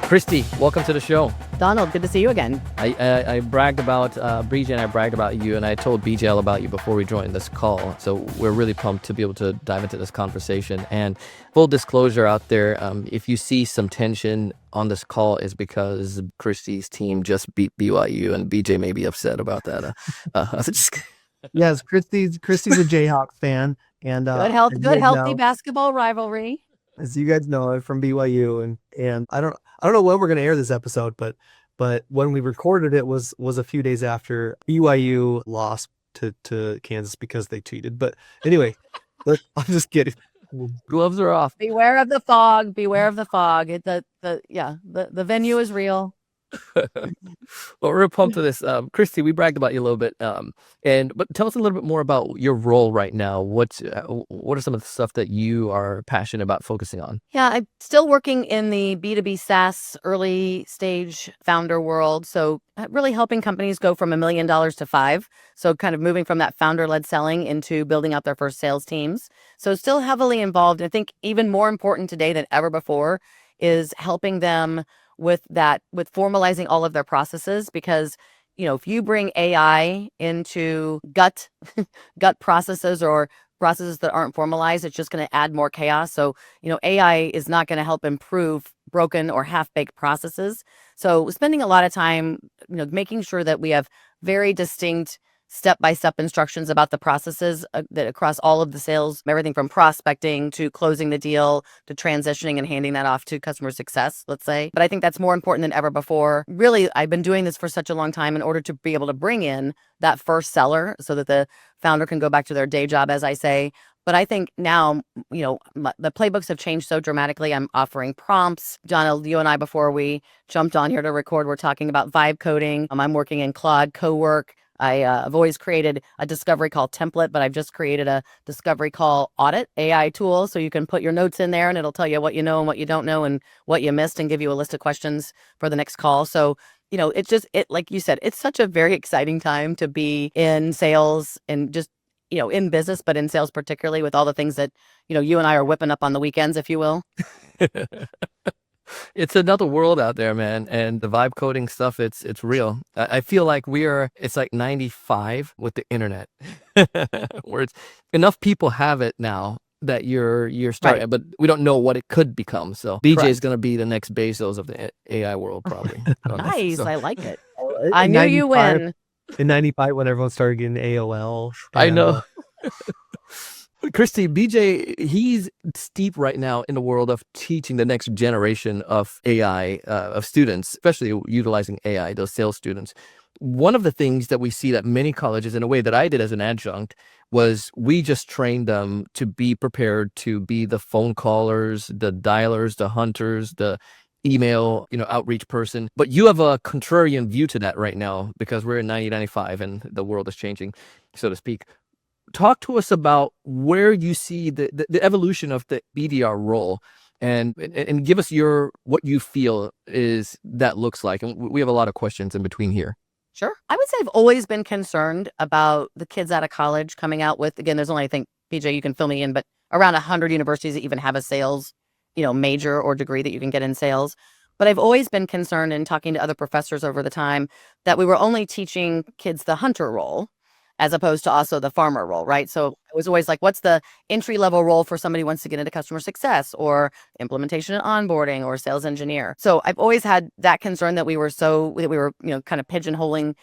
Kristie, welcome to the show. Donald, good to see you again. I bragged about BJ and I bragged about you, and I told BJ all about you before we joined this call. So we're really pumped to be able to dive into this conversation. And full disclosure out there, if you see some tension on this call, is because Kristie's team just beat BYU, and BJ may be upset about that. Yes, Kristie's a Jayhawk fan, and Good healthy basketball rivalry. As you guys know, I'm from BYU, and I don't know when we're gonna air this episode, but when we recorded it was a few days after BYU lost to Kansas because they cheated. But anyway, I'm just kidding. Gloves are off. Beware of the fog. Beware of the fog. The venue is real. Well, we're pumped for this. Kristie, we bragged about you a little bit. But tell us a little bit more about your role right now. What are some of the stuff that you are passionate about focusing on? Yeah, I'm still working in the B2B SaaS early stage founder world. So really helping companies go from $1 million to $5 million. So kind of moving from that founder-led selling into building out their first sales teams. So still heavily involved. I think even more important today than ever before is helping them with formalizing all of their processes, because if you bring AI into gut processes or processes that aren't formalized, it's just going to add more chaos. So AI is not going to help improve broken or half-baked processes. So spending a lot of time making sure that we have very distinct step-by-step instructions about the processes that across all of the sales, everything from prospecting to closing the deal to transitioning and handing that off to customer success, let's say. But I think that's more important than ever before. Really, I've been doing this for such a long time in order to be able to bring in that first seller so that the founder can go back to their day job, as I say. But I think now, the playbooks have changed so dramatically. I'm offering prompts. Donald, you and I, before we jumped on here to record, we're talking about vibe coding. I'm working in Claude Cowork. I've always created a discovery call template, but I've just created a discovery call audit AI tool. So you can put your notes in there and it'll tell you what you know and what you don't know and what you missed and give you a list of questions for the next call. So, like you said, it's such a very exciting time to be in sales and just, in business, but in sales particularly, with all the things that, you and I are whipping up on the weekends, if you will. It's another world out there, man. And the vibe coding stuff, it's real. I feel like it's like 95 with the internet, where it's enough people have it now that you're starting, right. But we don't know what it could become. So BJ is going to be the next Bezos of the AI world, probably. Nice. I like it. In I knew you win. In 95, when everyone started getting AOL. I know. Kristie, BJ, he's steep right now in the world of teaching the next generation of AI, of students, especially utilizing AI, those sales students. One of the things that we see that many colleges, in a way that I did as an adjunct, was we just trained them to be prepared to be the phone callers, the dialers, the hunters, the email, outreach person. But you have a contrarian view to that right now, because we're in 1995 and the world is changing, so to speak. Talk to us about where you see the evolution of the BDR role, and give us what you feel is that looks like. And we have a lot of questions in between here. Sure. I would say I've always been concerned about the kids out of college coming out with, again, there's only, I think, BJ, you can fill me in, but around 100 universities that even have a sales, major or degree that you can get in sales. But I've always been concerned in talking to other professors over the time that we were only teaching kids the hunter role, as opposed to also the farmer role, right? So it was always like, what's the entry-level role for somebody who wants to get into customer success or implementation and onboarding or sales engineer? So I've always had that concern that we were kind of pigeonholing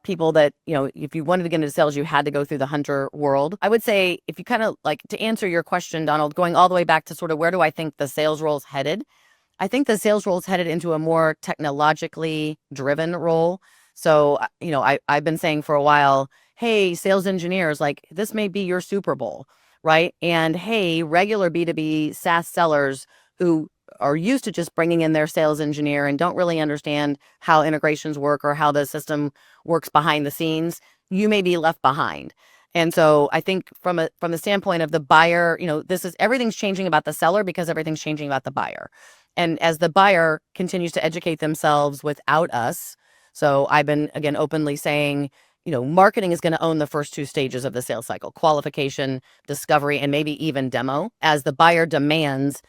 people, that, if you wanted to get into sales, you had to go through the hunter world. I would say, if you kind of like to answer your question, Donald, going all the way back to sort of where do I think the sales role is headed? I think the sales role is headed into a more technologically driven role. So, I've been saying for a while, hey, sales engineers, like this may be your Super Bowl, right? And hey, regular B2B SaaS sellers who are used to just bringing in their sales engineer and don't really understand how integrations work or how the system works behind the scenes, you may be left behind. And so I think from the standpoint of the buyer, everything's changing about the seller because everything's changing about the buyer. And as the buyer continues to educate themselves without us, so I've been, again, openly saying, marketing is going to own the first two stages of the sales cycle: qualification, discovery, and maybe even demo. As the buyer demands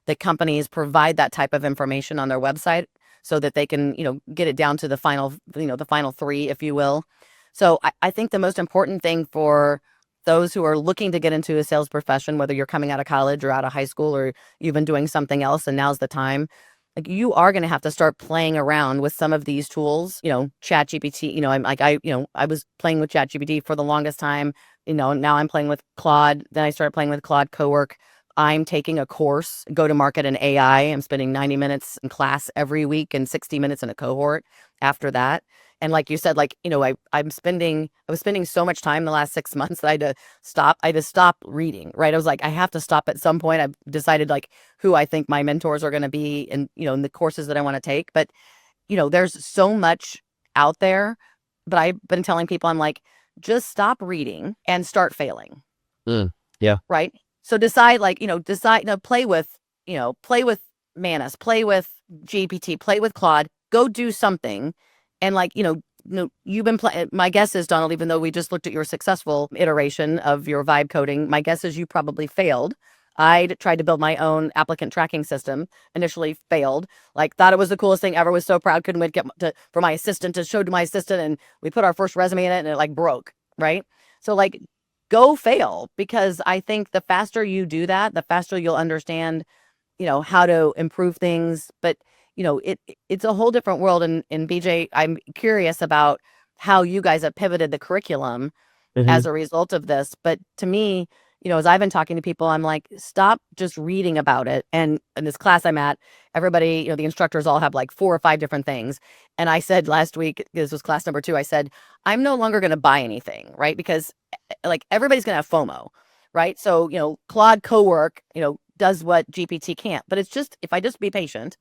that companies provide that type of information on their website, so that they can, get it down to the final, the final three, if you will. So I think the most important thing for those who are looking to get into a sales profession, whether you're coming out of college or out of high school, or you've been doing something else and now's the time, like you are going to have to start playing around with some of these tools, chat GPT, I was playing with chat GPT for the longest time, now I'm playing with Claude. Then I started playing with Claude Cowork. I'm taking a course, go to market in AI. I'm spending 90 minutes in class every week and 60 minutes in a cohort after that. And like you said, I was spending so much time the last 6 months that I had to stop reading, right? I was like, I have to stop at some point. I've decided like who I think my mentors are going to be and, in the courses that I want to take. But, there's so much out there, but I've been telling people, I'm like, just stop reading and start failing. Yeah. Right. So decide, play with Manus, play with GPT, play with Claude, go do something. And you've been my guess is, Donald, even though we just looked at your successful iteration of your vibe coding, my guess is you probably failed. I tried to build my own applicant tracking system, initially failed, thought it was the coolest thing ever, was so proud, couldn't wait to get for my assistant to show to my assistant. And we put our first resume in it and it broke. Right. So go fail, because I think the faster you do that, the faster you'll understand, how to improve things. But it's a whole different world. And BJ, I'm curious about how you guys have pivoted the curriculum as a result of this. But to me, as I've been talking to people, I'm like, stop just reading about it. And in this class I'm at, everybody, the instructors all have 4 or 5 different things. And I said last week, this was class number 2, I said, I'm no longer going to buy anything, right? Because everybody's going to have FOMO, right? So, Claude Cowork, does what GPT can't. But it's just, if I just be patient,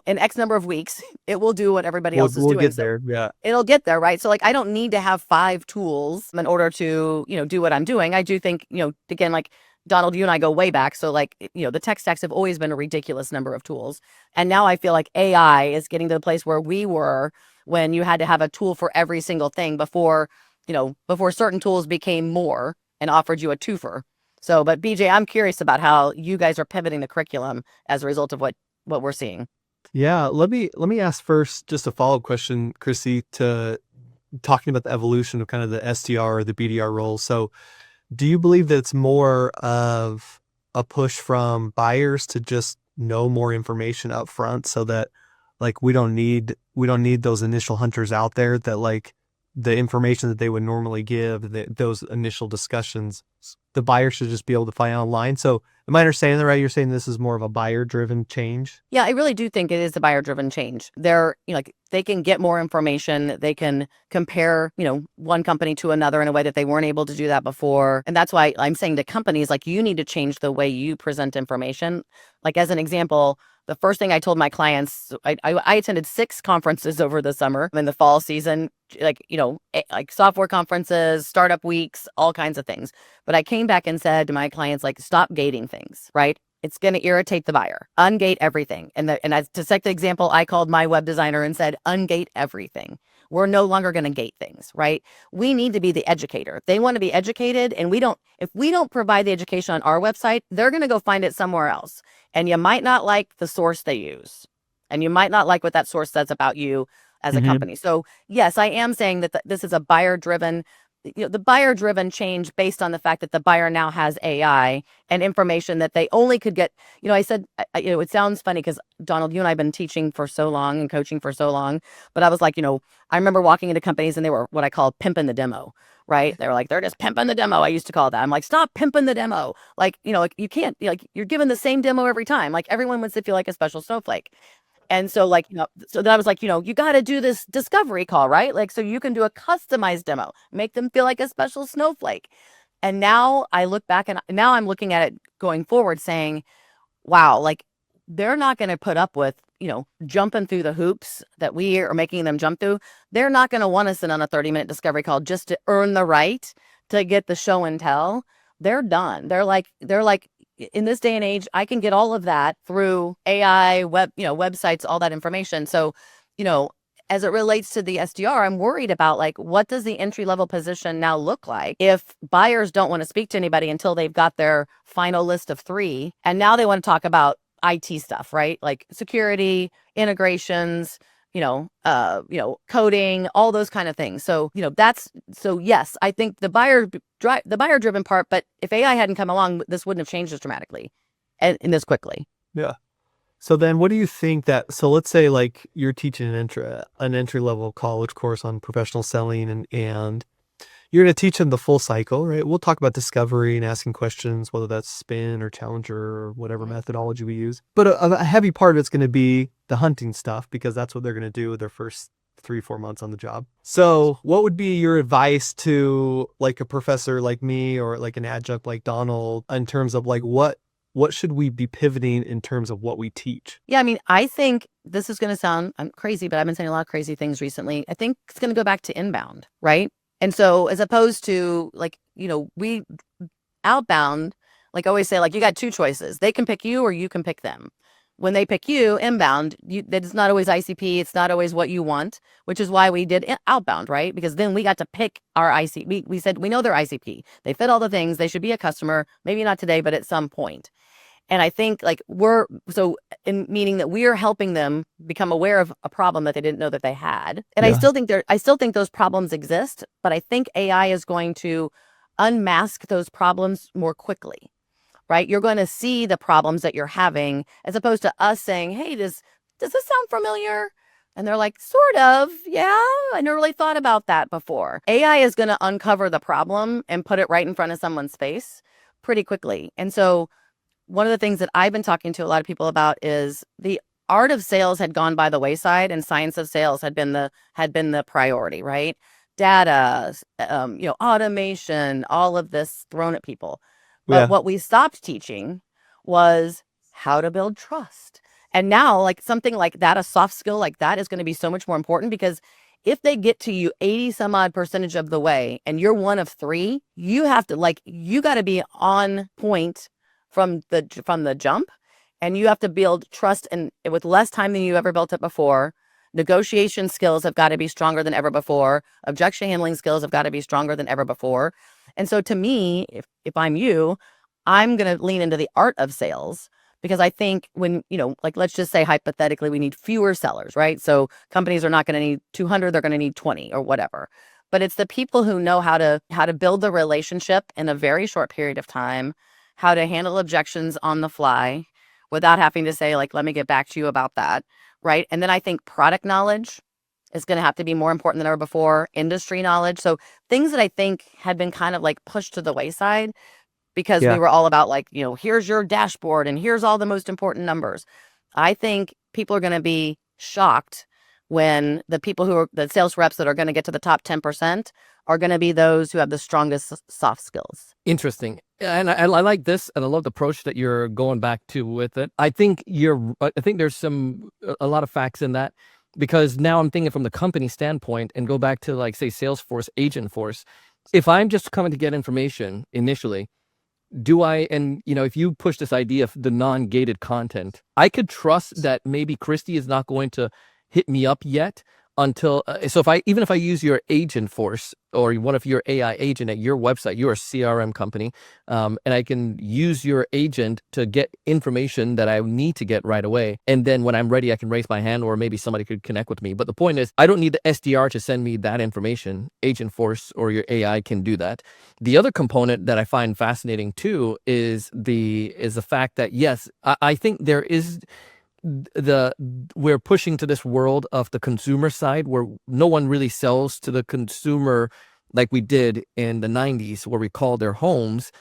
in X number of weeks, it will do what everybody else is doing. We'll get there. Yeah. It'll get there, right? So I don't need to have 5 tools in order to, do what I'm doing. I do think, again, Donald, you and I go way back. So the tech stacks have always been a ridiculous number of tools. And now I feel like AI is getting to the place where we were when you had to have a tool for every single thing before certain tools became more and offered you a twofer. So, but BJ, I'm curious about how you guys are pivoting the curriculum as a result of what we're seeing. Yeah, let me ask first just a follow-up question, Kristie, to talking about the evolution of kind of the SDR or the BDR role. So do you believe that it's more of a push from buyers to just know more information up front, so that we don't need those initial hunters out there, that the information that they would normally give, those initial discussions, the buyer should just be able to find online? So am I understanding that right? You're saying this is more of a buyer-driven change? Yeah, I really do think it is a buyer-driven change. They're, they can get more information. They can compare, one company to another in a way that they weren't able to do that before. And that's why I'm saying to companies, you need to change the way you present information. As an example, the first thing I told my clients, I attended 6 conferences over the summer in the fall season, software conferences, startup weeks, all kinds of things. But I came back and said to my clients, stop gating things, right? It's going to irritate the buyer. Ungate everything. And as to set the example, I called my web designer and said, ungate everything. We're no longer going to gate things, right? We need to be the educator. They want to be educated, and if we don't provide the education on our website, they're going to go find it somewhere else. And you might not like the source they use, and you might not like what that source says about you as a company. So yes, I am saying that this is a buyer-driven, the buyer-driven change based on the fact that the buyer now has AI and information that they only could get. I said, it sounds funny because Donald, you and I have been teaching for so long and coaching for so long, but I was like, I remember walking into companies and they were what I call pimping the demo, right? They were they're just pimping the demo. I used to call that. I'm like, stop pimping the demo. You can't, you're given the same demo every time. Everyone wants to feel like a special snowflake. And so so then I was like, you got to do this discovery call, right? So you can do a customized demo, make them feel like a special snowflake. And now I look back and now I'm looking at it going forward saying, wow, they're not going to put up with, jumping through the hoops that we are making them jump through. They're not going to want to sit on a 30-minute discovery call just to earn the right to get the show and tell. They're done. They're like, in this day and age, I can get all of that through AI, websites, all that information. So, as it relates to the SDR, I'm worried about what does the entry-level position now look like if buyers don't want to speak to anybody until they've got their final list of 3, and now they want to talk about IT stuff, right? Like security, integrations, coding, all those kind of things. So, yes, I think the buyer driven part, but if AI hadn't come along, this wouldn't have changed as dramatically and this quickly. Yeah. So then what do you think so let's say like you're teaching an entry level college course on professional selling and you're going to teach them the full cycle, right? We'll talk about discovery and asking questions, whether that's spin or challenger or whatever methodology we use. But a heavy part of it's going to be the hunting stuff because that's what they're going to do with their first 3-4 months on the job. So what would be your advice to like a professor like me or like an adjunct like Donald in terms of like what should we be pivoting in terms of what we teach? Yeah, I mean, I think this is going to sound crazy, but I've been saying a lot of crazy things recently. I think it's going to go back to inbound, right? And so as opposed to like, we outbound, like I always say, like you got two choices. They can pick you or you can pick them. When they pick you, inbound, that is not always ICP. It's not always what you want, which is why we did outbound, right? Because then we got to pick our ICP. We said, we know they're ICP. They fit all the things. They should be a customer. Maybe not today, but at some point. And I think like meaning that we are helping them become aware of a problem that they didn't know that they had. And Yeah. I still think those problems exist, but I think AI is going to unmask those problems more quickly, right? You're going to see the problems that you're having as opposed to us saying, hey, does this sound familiar? And they're like, sort of, yeah, I never really thought about that before. AI is going to uncover the problem and put it right in front of someone's face pretty quickly. And so one of the things that I've been talking to a lot of people about is the art of sales had gone by the wayside and science of sales had been the priority, right? Data, automation, all of this thrown at people. But Yeah. what we stopped teaching was how to build trust. And now like something like that, a soft skill like that is going to be so much more important because if they get to you 80 some odd percentage of the way and you're one of 3, you have to you got to be on point from the jump, and you have to build trust and with less time than you ever built it before. Negotiation skills have got to be stronger than ever before. Objection handling skills have got to be stronger than ever before. And so to me, if I'm you, I'm going to lean into the art of sales because I think when, like let's just say hypothetically we need fewer sellers, right? So companies are not going to need 200, they're going to need 20 or whatever. But it's the people who know how to build the relationship in a very short period of time, how to handle objections on the fly without having to say, like, let me get back to you about that, right? And then I think product knowledge is going to have to be more important than ever before, industry knowledge. So things that I think had been kind of like pushed to the wayside because we Yeah. were all about like, here's your dashboard and here's all the most important numbers. I think people are going to be shocked when the people who are the sales reps that are going to get to the top 10% are going to be those who have the strongest soft skills. Interesting. And I like this, and I love the approach that you're going back to with it. I think there's a lot of facts in that, because now I'm thinking from the company standpoint and go back to like say Salesforce, Agentforce. If I'm just coming to get information initially, if you push this idea of the non-gated content, I could trust that maybe Kristie is not going to hit me up yet until so if I use your Agentforce or one of your AI agent at your website, you're a CRM company, and I can use your agent to get information that I need to get right away, and then when I'm ready I can raise my hand or maybe somebody could connect with me. But the point is, I don't need the SDR to send me that information. Agentforce or your AI can do that. The other component that I find fascinating too is the fact that yes, I think there is we're pushing to this world of the consumer side where no one really sells to the consumer like we did in the 90s where we called their homes.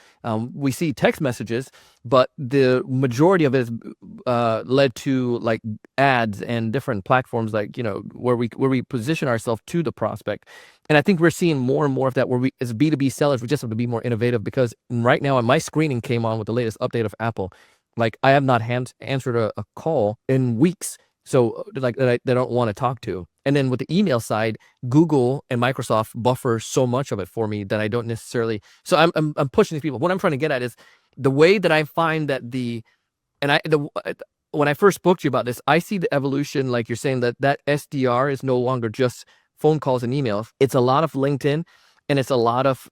We see text messages, but the majority of it is led to like ads and different platforms like, where we position ourselves to the prospect. And I think we're seeing more and more of that where we, as B2B sellers, we just have to be more innovative, because right now, and my screening came on with the latest update of Apple. Like I have not answered a call in weeks. So like that I don't want to talk to. And then with the email side, Google and Microsoft buffer so much of it for me that I don't necessarily. So I'm pushing these people. What I'm trying to get at is the way that I find that when I first spoke to you about this, I see the evolution, like you're saying, that SDR is no longer just phone calls and emails. It's a lot of LinkedIn, and it's a lot of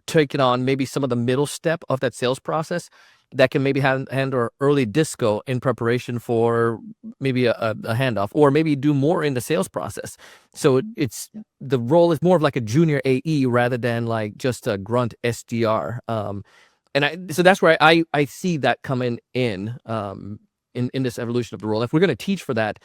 taking on maybe some of the middle step of that sales process. that can maybe handle early disco in preparation for maybe a handoff, or maybe do more in the sales process. So it's the role is more of like a junior AE rather than like just a grunt SDR. So that's where I see that coming in this evolution of the role. If we're going to teach for that,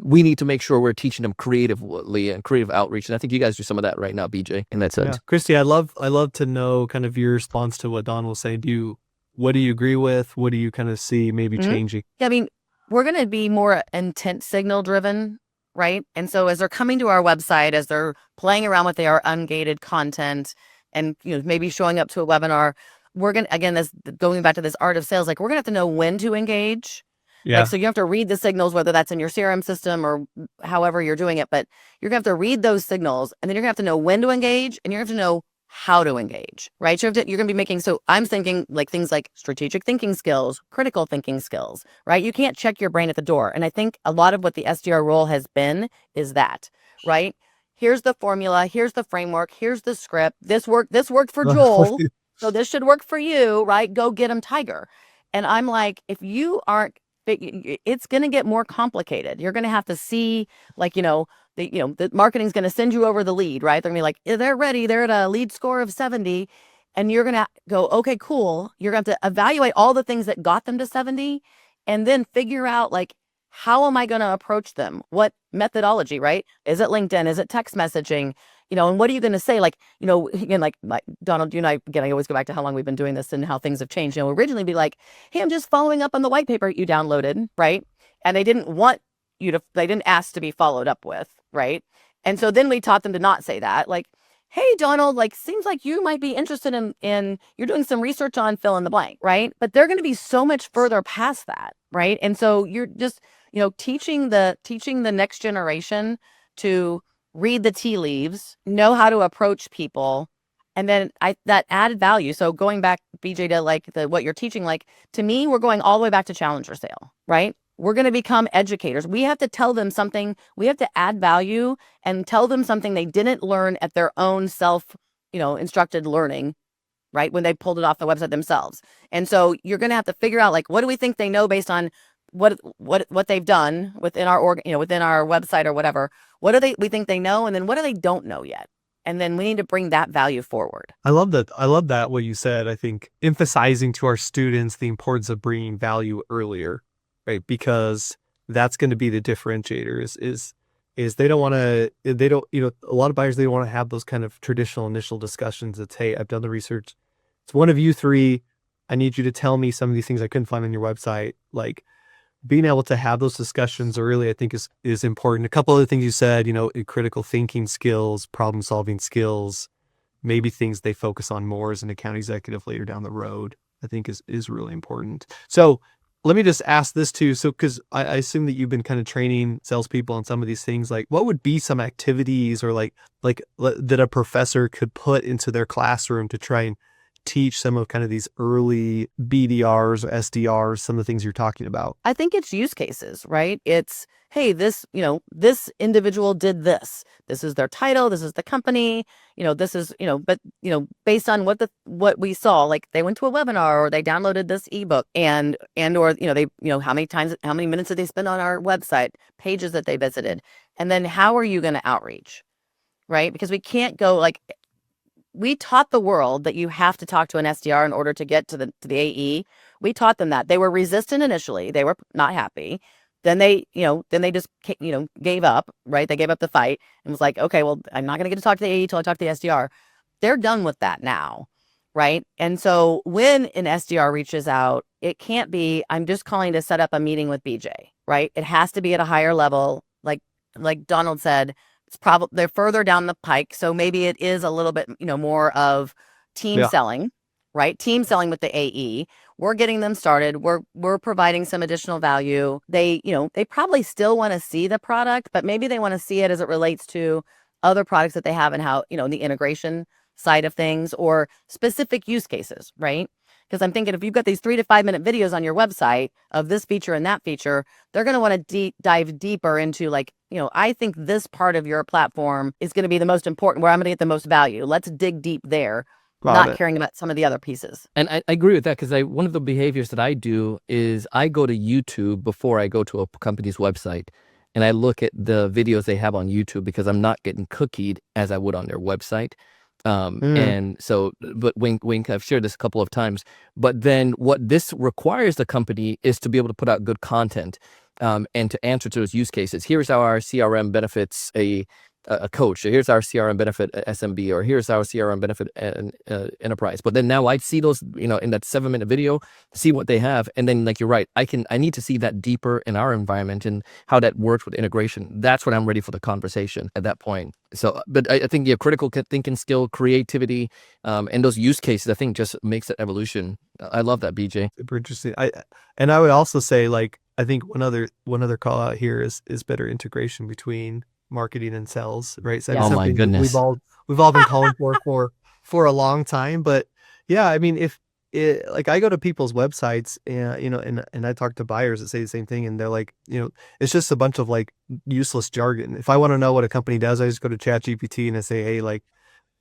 we need to make sure we're teaching them creatively and creative outreach. And I think you guys do some of that right now, BJ, in that sense. Yeah. Kristie, I love to know kind of your response to what Don was saying. What do you agree with? What do you kind of see maybe changing? Yeah, I mean, we're going to be more intent signal driven, right? And so as they're coming to our website, as they're playing around with our ungated content and, maybe showing up to a webinar, we're going to, again, going back to this art of sales, like we're going to have to know when to engage. Yeah. Like, so you have to read the signals, whether that's in your CRM system or however you're doing it, but you're going to have to read those signals, and then you're going to have to know when to engage, and you're going to have to know how to engage, right? You're going to be making, so I'm thinking like things like strategic thinking skills, critical thinking skills, right? You can't check your brain at the door. And I think a lot of what the SDR role has been is that, right? Here's the formula, here's the framework, here's the script. This worked for Joel, so this should work for you, right? Go get him, Tiger. And I'm like, if you aren't, it's going to get more complicated. You're going to have to see, like, the marketing's going to send you over the lead, right? They're going to be like, they're ready. They're at a lead score of 70. And you're going to go, okay, cool. You're going to have to evaluate all the things that got them to 70 and then figure out, like, how am I going to approach them? What methodology, right? Is it LinkedIn? Is it text messaging? And what are you going to say? Like, again, like Donald, you and I, again, I always go back to how long we've been doing this and how things have changed. Originally be like, hey, I'm just following up on the white paper you downloaded, right? And they didn't they didn't ask to be followed up with, right? And so then we taught them to not say that. Like, hey, Donald, like, seems like you might be interested in you're doing some research on fill in the blank, right? But they're going to be so much further past that, right? And so you're just, teaching the next generation to read the tea leaves, know how to approach people, and then that added value. So going back, BJ, to like what you're teaching, like, to me, we're going all the way back to challenger sale, right? We're going to become educators. We have to tell them something. We have to add value and tell them something they didn't learn at their own self, instructed learning, right? When they pulled it off the website themselves. And so you're going to have to figure out, like, what do we think they know based on what they've done within our within our website or whatever. What do we think they know, and then what do they don't know yet? And then we need to bring that value forward. I love that what you said. I think emphasizing to our students the importance of bringing value earlier, right? Because that's going to be the differentiator. Is they don't want to, a lot of buyers, they want to have those kind of traditional initial discussions. It's, hey, I've done the research. It's one of you three. I need you to tell me some of these things I couldn't find on your website. Like, being able to have those discussions early, I think is important. A couple other things you said, critical thinking skills, problem solving skills, maybe things they focus on more as an account executive later down the road, I think is really important. So let me just ask this too. So, because I assume that you've been kind of training salespeople on some of these things, like what would be some activities or like that a professor could put into their classroom to try and teach some of kind of these early BDRs or SDRs, some of the things you're talking about? I think it's use cases, right? It's, hey, this individual did this. This is their title. This is the company. This is, but, based on what we saw, like they went to a webinar or they downloaded this ebook or they, how many minutes did they spend on our website, pages that they visited, and then how are you going to outreach, right? Because we can't go like, we taught the world that you have to talk to an SDR in order to get to the AE. We taught them that. They were resistant initially. They were not happy. Then they just, gave up, right? They gave up the fight and was like, okay, well, I'm not going to get to talk to the AE till I talk to the SDR. They're done with that now, right? And so when an SDR reaches out, it can't be, I'm just calling to set up a meeting with BJ, right? It has to be at a higher level. Like Donald said, it's probably they're further down the pike. So maybe it is a little bit, more of team selling, right? Team selling with the AE. We're getting them started. We're providing some additional value. They probably still want to see the product, but maybe they want to see it as it relates to other products that they have and how, the integration side of things or specific use cases, right? Because I'm thinking if you've got these 3 to 5 minute videos on your website of this feature and that feature, they're going to want to dive deeper into like, I think this part of your platform is going to be the most important, where I'm going to get the most value. Let's dig deep there. not caring about some of the other pieces. And I agree with that, because one of the behaviors that I do is I go to YouTube before I go to a company's website, and I look at the videos they have on YouTube, because I'm not getting cookied as I would on their website. And so, but wink, I've shared this a couple of times, but then what this requires the company is to be able to put out good content, and to answer to those use cases. Here's how our CRM benefits a coach, or here's our CRM benefit SMB, or here's our CRM benefit enterprise. But then now I see those, in that 7-minute video, see what they have. And then, like, you're right, I need to see that deeper in our environment and how that works with integration. That's when I'm ready for the conversation at that point. So, but I think, critical thinking skill, creativity, and those use cases, I think just makes that evolution. I love that, BJ. Super interesting. I would also say, like, I think one other call out here is better integration between marketing and sales, right? So Oh my goodness, we've all been calling for a long time. But yeah, I mean, like, I go to people's websites and I talk to buyers that say the same thing, and they're like, it's just a bunch of, like, useless jargon. If I want to know what a company does, I just go to ChatGPT and I say, hey, like,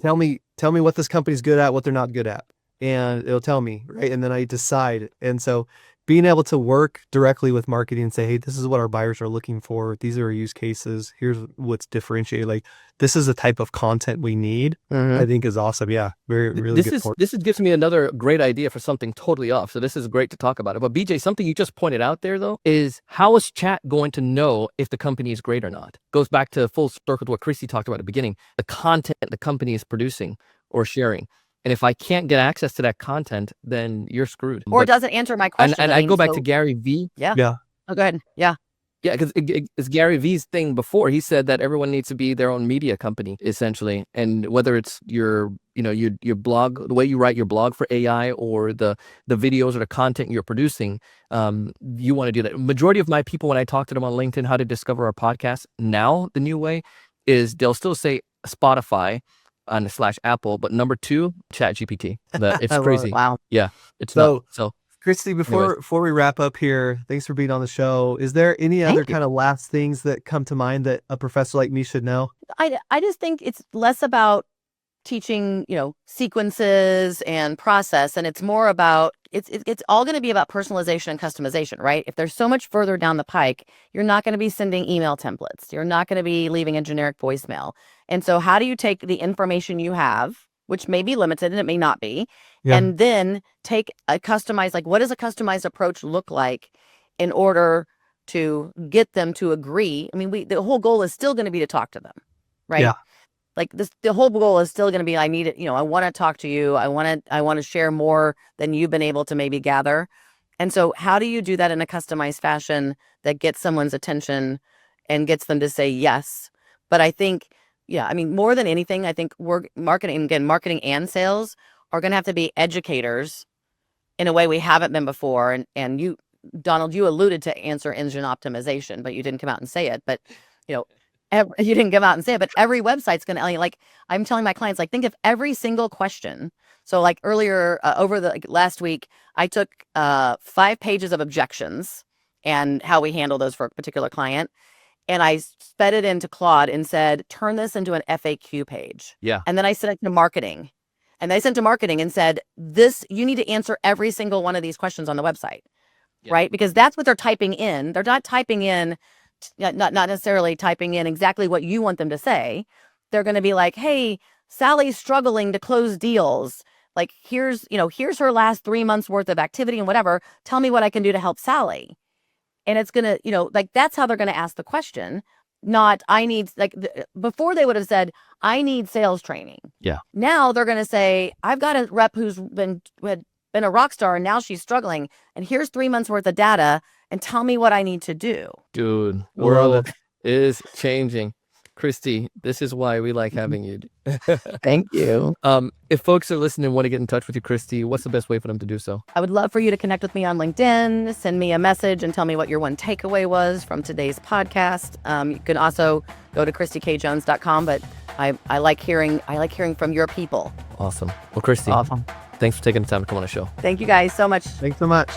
tell me what this company's good at, what they're not good at, and it'll tell me, right? And then I decide. And so being able to work directly with marketing and say, hey, this is what our buyers are looking for. These are our use cases. Here's what's differentiated. Like, this is the type of content we need. I think is awesome. Yeah. Really good. This gives me another great idea for something totally off. So this is great to talk about it. But BJ, something you just pointed out there, though, is how is chat going to know if the company is great or not? Goes back to full circle to what Kristie talked about at the beginning, the content the company is producing or sharing. And if I can't get access to that content, then you're screwed. Or it doesn't answer my question. And I go back to Gary Vee. Yeah. Oh, go ahead. Yeah. Yeah, because it's Gary Vee's thing before. He said that everyone needs to be their own media company, essentially. And whether it's your blog, the way you write your blog for AI, or the videos or the content you're producing, you want to do that. Majority of my people, when I talk to them on LinkedIn, how to discover our podcast now, the new way is they'll still say Spotify on /Apple, but number 2, ChatGPT. It's crazy. Wow. Yeah, it's so. Kristie, before we wrap up here, thanks for being on the show. Is there any other kind of last things that come to mind that a professor like me should know? I just think it's less about teaching, sequences and process, and it's more about it's all going to be about personalization and customization, right? If there's so much further down the pike, you're not going to be sending email templates. You're not going to be leaving a generic voicemail. And so how do you take the information you have, which may be limited and it may not be, and then take a customized, like, what does a customized approach look like in order to get them to agree? I mean, the whole goal is still going to be to talk to them, right? Yeah. Like, the whole goal is still going to be, I need it, I want to talk to you. I want to share more than you've been able to maybe gather. And so how do you do that in a customized fashion that gets someone's attention and gets them to say yes? But I think, more than anything, I think marketing and sales are going to have to be educators in a way we haven't been before. And you, Donald, you alluded to answer engine optimization, but you didn't come out and say it. But, you didn't come out and say it, but every website's going to, like, I'm telling my clients, like, think of every single question. So, like, earlier, over the last week, I took 5 pages of objections and how we handle those for a particular client. And I sped it into Claude and said, turn this into an FAQ page. Yeah. And then I sent it to marketing. And they sent to marketing and said, you need to answer every single one of these questions on the website, right? Because that's what they're typing in. They're not typing in, not necessarily typing in exactly what you want them to say. They're going to be like, hey, Sally's struggling to close deals. Like, here's her last 3 months worth of activity and whatever. Tell me what I can do to help Sally. And it's going to, like, that's how they're going to ask the question. Not, I need, like, before they would have said, I need sales training. Yeah. Now they're going to say, I've got a rep who had been a rock star and now she's struggling. And here's 3 months worth of data and tell me what I need to do. Dude, world is changing. Kristie, this is why we like having you. Thank you. If folks are listening and want to get in touch with you, Kristie, what's the best way for them to do so? I would love for you to connect with me on LinkedIn, send me a message and tell me what your one takeaway was from today's podcast. You can also go to KristieKJones.com, but I like hearing from your people. Awesome. Well, Kristie, awesome. Thanks for taking the time to come on the show. Thank you guys so much. Thanks so much.